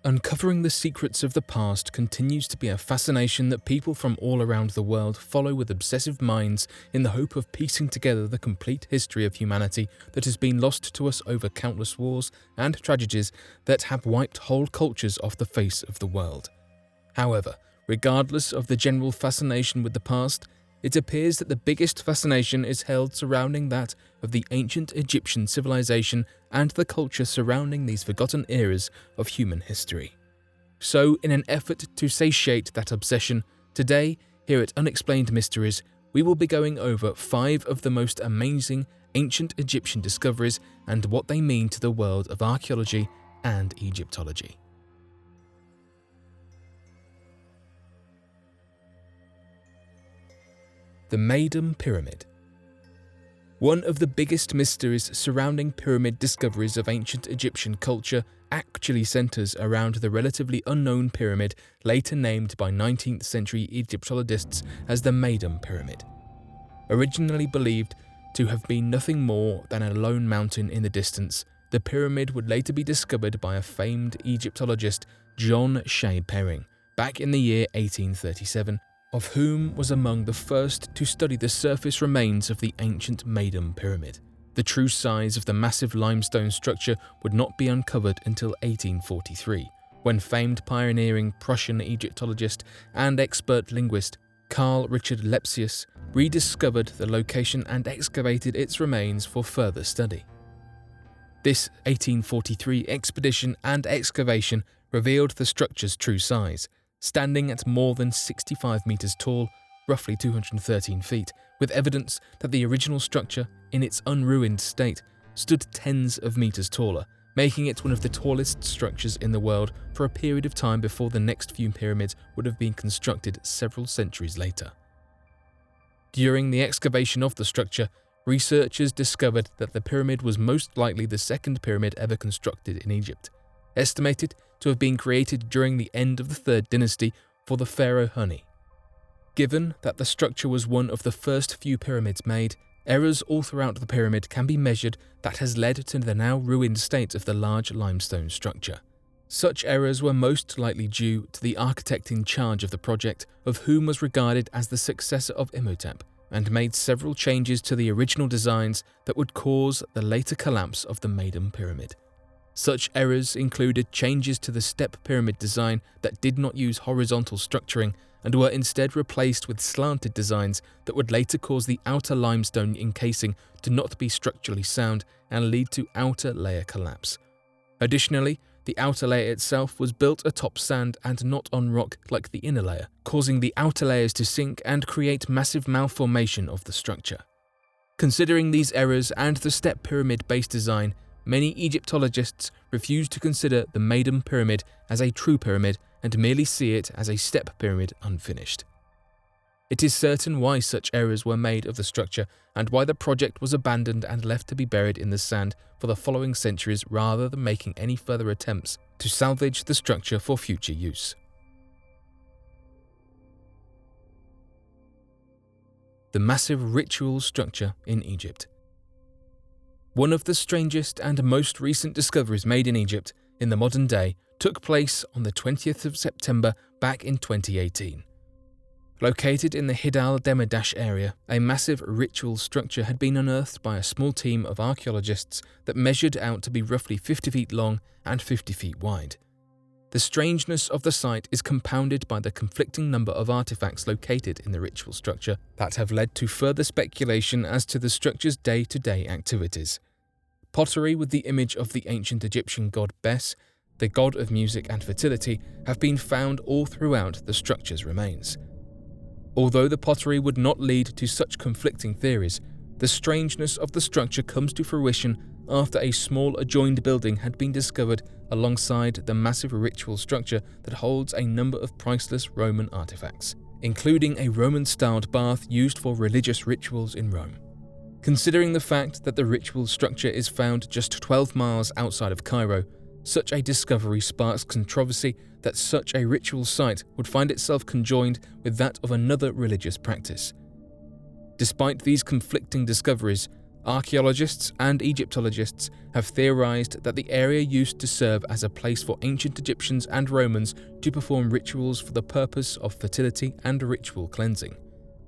Uncovering the secrets of the past continues to be a fascination that people from all around the world follow with obsessive minds in the hope of piecing together the complete history of humanity that has been lost to us over countless wars and tragedies that have wiped whole cultures off the face of the world. However, regardless of the general fascination with the past, it appears that the biggest fascination is held surrounding that of the ancient Egyptian civilization and the culture surrounding these forgotten eras of human history. So, in an effort to satiate that obsession, today, here at Unexplained Mysteries, we will be going over 5 of the most amazing ancient Egyptian discoveries and what they mean to the world of archaeology and Egyptology. The Maidan Pyramid. One of the biggest mysteries surrounding pyramid discoveries of ancient Egyptian culture actually centers around the relatively unknown pyramid later named by 19th century Egyptologists as the Maidan Pyramid. Originally believed to have been nothing more than a lone mountain in the distance, the pyramid would later be discovered by a famed Egyptologist, John Shea Perring, back in the year 1837, of whom was among the first to study the surface remains of the ancient Maidan Pyramid. The true size of the massive limestone structure would not be uncovered until 1843, when famed pioneering Prussian Egyptologist and expert linguist Carl Richard Lepsius rediscovered the location and excavated its remains for further study. This 1843 expedition and excavation revealed the structure's true size, standing at more than 65 meters tall, roughly 213 feet, with evidence that the original structure, in its unruined state, stood tens of meters taller, making it one of the tallest structures in the world for a period of time before the next few pyramids would have been constructed several centuries later. During the excavation of the structure, researchers discovered that the pyramid was most likely the second pyramid ever constructed in Egypt, estimated to have been created during the end of the 3rd dynasty for the pharaoh Huni. Given that the structure was one of the first few pyramids made, errors all throughout the pyramid can be measured that has led to the now ruined state of the large limestone structure. Such errors were most likely due to the architect in charge of the project, of whom was regarded as the successor of Imhotep, and made several changes to the original designs that would cause the later collapse of the Maidan Pyramid. Such errors included changes to the step pyramid design that did not use horizontal structuring and were instead replaced with slanted designs that would later cause the outer limestone encasing to not be structurally sound and lead to outer layer collapse. Additionally, the outer layer itself was built atop sand and not on rock like the inner layer, causing the outer layers to sink and create massive malformation of the structure. Considering these errors and the step pyramid-based design, many Egyptologists refuse to consider the Maidan Pyramid as a true pyramid and merely see it as a step pyramid unfinished. It is certain why such errors were made of the structure and why the project was abandoned and left to be buried in the sand for the following centuries rather than making any further attempts to salvage the structure for future use. The massive ritual structure in Egypt. One of the strangest and most recent discoveries made in Egypt in the modern day took place on the 20th of September back in 2018. Located in the Hidal Demidash area, a massive ritual structure had been unearthed by a small team of archaeologists that measured out to be roughly 50 feet long and 50 feet wide. The strangeness of the site is compounded by the conflicting number of artifacts located in the ritual structure that have led to further speculation as to the structure's day-to-day activities. Pottery with the image of the ancient Egyptian god Bes, the god of music and fertility, have been found all throughout the structure's remains. Although the pottery would not lead to such conflicting theories, the strangeness of the structure comes to fruition after a small adjoined building had been discovered alongside the massive ritual structure that holds a number of priceless Roman artifacts, including a Roman-styled bath used for religious rituals in Rome. Considering the fact that the ritual structure is found just 12 miles outside of Cairo, such a discovery sparks controversy that such a ritual site would find itself conjoined with that of another religious practice. Despite these conflicting discoveries, Archaeologists and Egyptologists have theorized that the area used to serve as a place for ancient Egyptians and Romans to perform rituals for the purpose of fertility and ritual cleansing,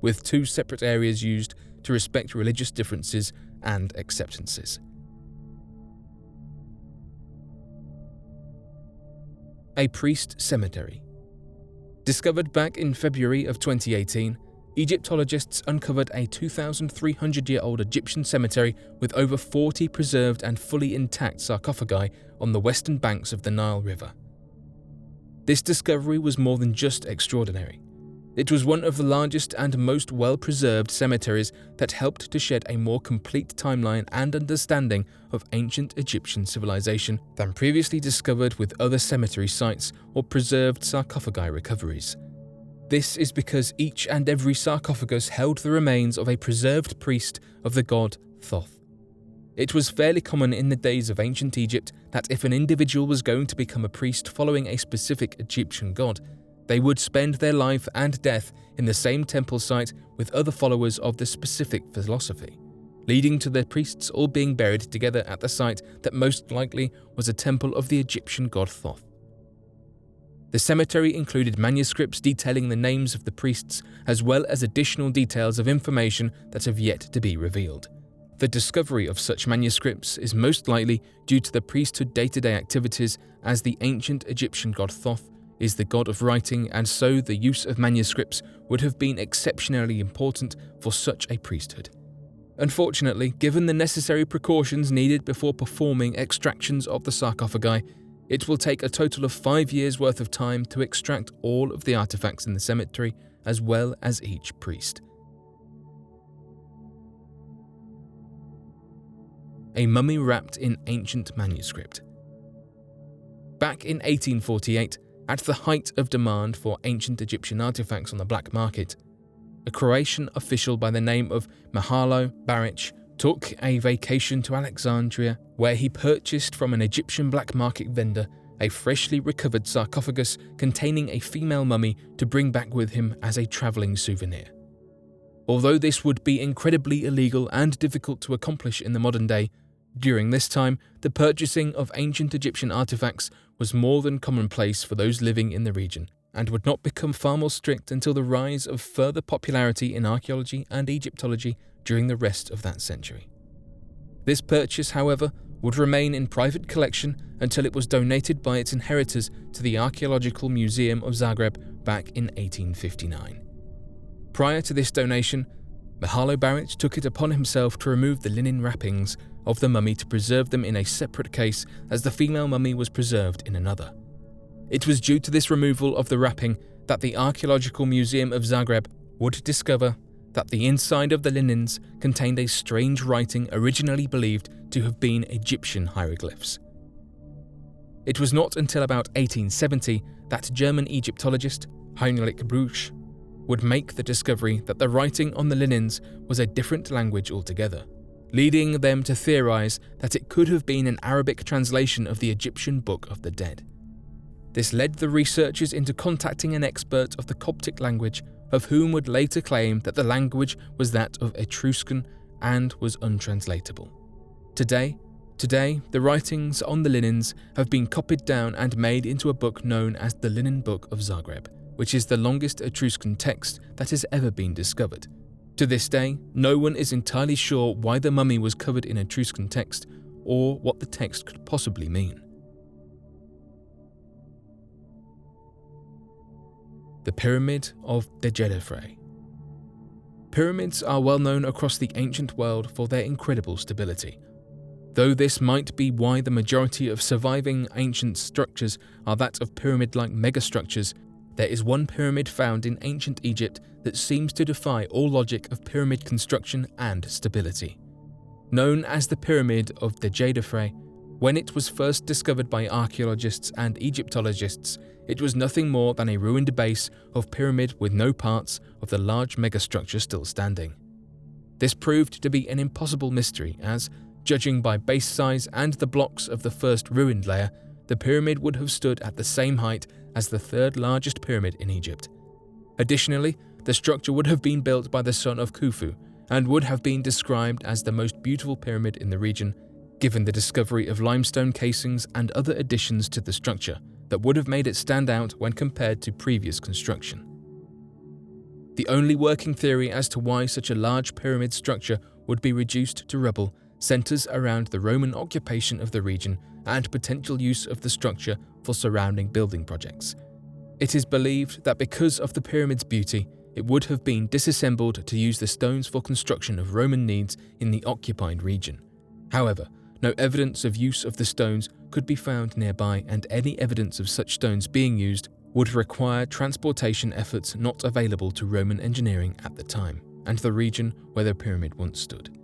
with two separate areas used to respect religious differences and acceptances. A priest cemetery. Discovered back in February of 2018, Egyptologists uncovered a 2,300-year-old Egyptian cemetery with over 40 preserved and fully intact sarcophagi on the western banks of the Nile River. This discovery was more than just extraordinary. It was one of the largest and most well-preserved cemeteries that helped to shed a more complete timeline and understanding of ancient Egyptian civilization than previously discovered with other cemetery sites or preserved sarcophagi recoveries. This is because each and every sarcophagus held the remains of a preserved priest of the god Thoth. It was fairly common in the days of ancient Egypt that if an individual was going to become a priest following a specific Egyptian god, they would spend their life and death in the same temple site with other followers of the specific philosophy, leading to their priests all being buried together at the site that most likely was a temple of the Egyptian god Thoth. The cemetery included manuscripts detailing the names of the priests, as well as additional details of information that have yet to be revealed. The discovery of such manuscripts is most likely due to the priesthood day-to-day activities, as the ancient Egyptian god Thoth is the god of writing, and so the use of manuscripts would have been exceptionally important for such a priesthood. Unfortunately, given the necessary precautions needed before performing extractions of the sarcophagi, it will take a total of 5 years' worth of time to extract all of the artifacts in the cemetery, as well as each priest. A mummy wrapped in ancient manuscript. Back in 1848, at the height of demand for ancient Egyptian artifacts on the black market, a Croatian official by the name of Mihailo Baric took a vacation to Alexandria, where he purchased from an Egyptian black market vendor a freshly recovered sarcophagus containing a female mummy to bring back with him as a travelling souvenir. Although this would be incredibly illegal and difficult to accomplish in the modern day, during this time, the purchasing of ancient Egyptian artifacts was more than commonplace for those living in the region, and would not become far more strict until the rise of further popularity in archaeology and Egyptology during the rest of that century. This purchase, however, would remain in private collection until it was donated by its inheritors to the Archaeological Museum of Zagreb back in 1859. Prior to this donation, Mihailo Baric took it upon himself to remove the linen wrappings of the mummy to preserve them in a separate case, as the female mummy was preserved in another. It was due to this removal of the wrapping that the Archaeological Museum of Zagreb would discover that the inside of the linens contained a strange writing originally believed to have been Egyptian hieroglyphs. It was not until about 1870 that German Egyptologist Heinrich Brugsch would make the discovery that the writing on the linens was a different language altogether, leading them to theorize that it could have been an Arabic translation of the Egyptian Book of the Dead. This led the researchers into contacting an expert of the Coptic language, of whom would later claim that the language was that of Etruscan and was untranslatable. Today, the writings on the linens have been copied down and made into a book known as the Linen Book of Zagreb, which is the longest Etruscan text that has ever been discovered. To this day, no one is entirely sure why the mummy was covered in Etruscan text or what the text could possibly mean. The Pyramid of Jelafar. Pyramids are well known across the ancient world for their incredible stability. Though this might be why the majority of surviving ancient structures are that of pyramid-like megastructures, there is one pyramid found in ancient Egypt that seems to defy all logic of pyramid construction and stability. Known as the Pyramid of Jelafar, when it was first discovered by archaeologists and Egyptologists, it was nothing more than a ruined base of pyramid with no parts of the large megastructure still standing. This proved to be an impossible mystery as, judging by base size and the blocks of the first ruined layer, the pyramid would have stood at the same height as the third largest pyramid in Egypt. Additionally, the structure would have been built by the son of Khufu, and would have been described as the most beautiful pyramid in the region, given the discovery of limestone casings and other additions to the structure that would have made it stand out when compared to previous construction. The only working theory as to why such a large pyramid structure would be reduced to rubble centers around the Roman occupation of the region and potential use of the structure for surrounding building projects. It is believed that because of the pyramid's beauty, it would have been disassembled to use the stones for construction of Roman needs in the occupied region. However, no evidence of use of the stones could be found nearby, and any evidence of such stones being used would require transportation efforts not available to Roman engineering at the time, and the region where the pyramid once stood.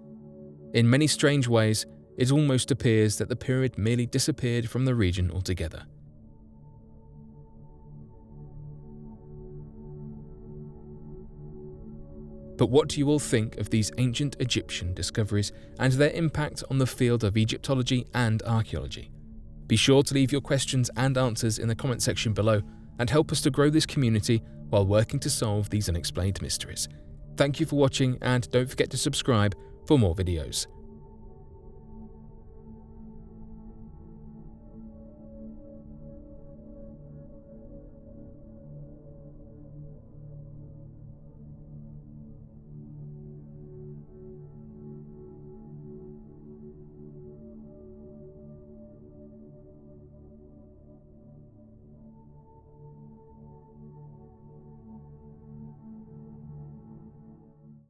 In many strange ways, it almost appears that the pyramid merely disappeared from the region altogether. But what do you all think of these ancient Egyptian discoveries and their impact on the field of Egyptology and archaeology? Be sure to leave your questions and answers in the comment section below and help us to grow this community while working to solve these unexplained mysteries. Thank you for watching, and don't forget to subscribe for more videos.